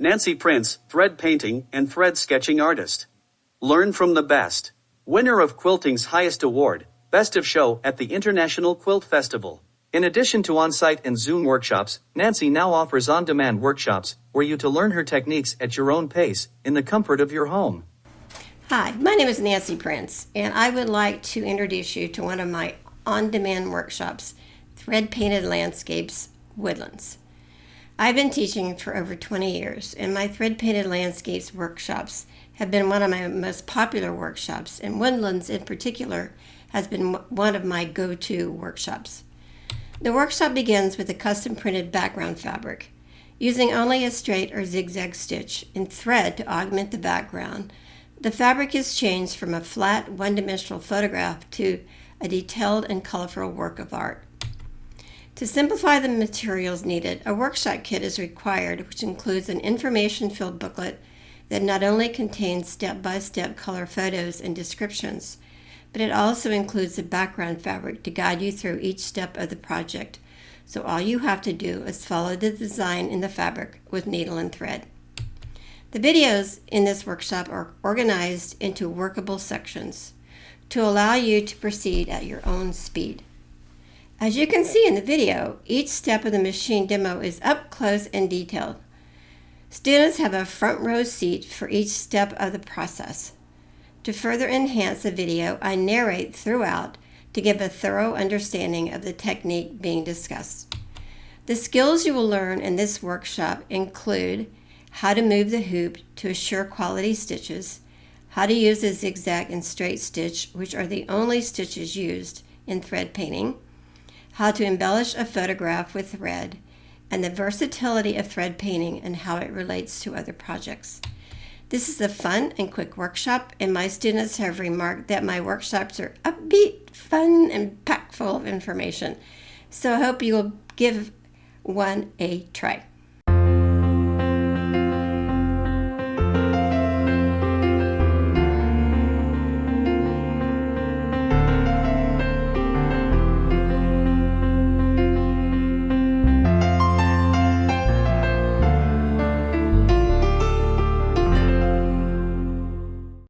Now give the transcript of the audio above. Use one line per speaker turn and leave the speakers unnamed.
Nancy Prince, thread painting and thread sketching artist. Learn from the best. Winner of quilting's highest award, Best of Show at the International Quilt Festival. In addition to on-site and Zoom workshops, Nancy now offers on-demand workshops where you to learn her techniques at your own pace in the comfort of your home.
Hi, my name is Nancy Prince, and I would like to introduce you to one of my on-demand workshops, Thread Painted Landscapes, Woodlands. I've been teaching for over 20 years, and my Thread Painted Landscapes workshops have been one of my most popular workshops, and Woodlands in particular has been one of my go-to workshops. The workshop begins with a custom printed background fabric. Using only a straight or zigzag stitch and thread to augment the background, the fabric is changed from a flat, one-dimensional photograph to a detailed and colorful work of art. To simplify the materials needed, a workshop kit is required, which includes an information-filled booklet that not only contains step-by-step color photos and descriptions, but it also includes a background fabric to guide you through each step of the project. So all you have to do is follow the design in the fabric with needle and thread. The videos in this workshop are organized into workable sections to allow you to proceed at your own speed. As you can see in the video, each step of the machine demo is up close and detailed. Students have a front row seat for each step of the process. To further enhance the video, I narrate throughout to give a thorough understanding of the technique being discussed. The skills you will learn in this workshop include how to move the hoop to assure quality stitches, how to use a zigzag and straight stitch, which are the only stitches used in thread painting, how to embellish a photograph with thread, and the versatility of thread painting and how it relates to other projects. This is a fun and quick workshop, and my students have remarked that my workshops are upbeat, fun, and packed full of information. So I hope you will give one a try.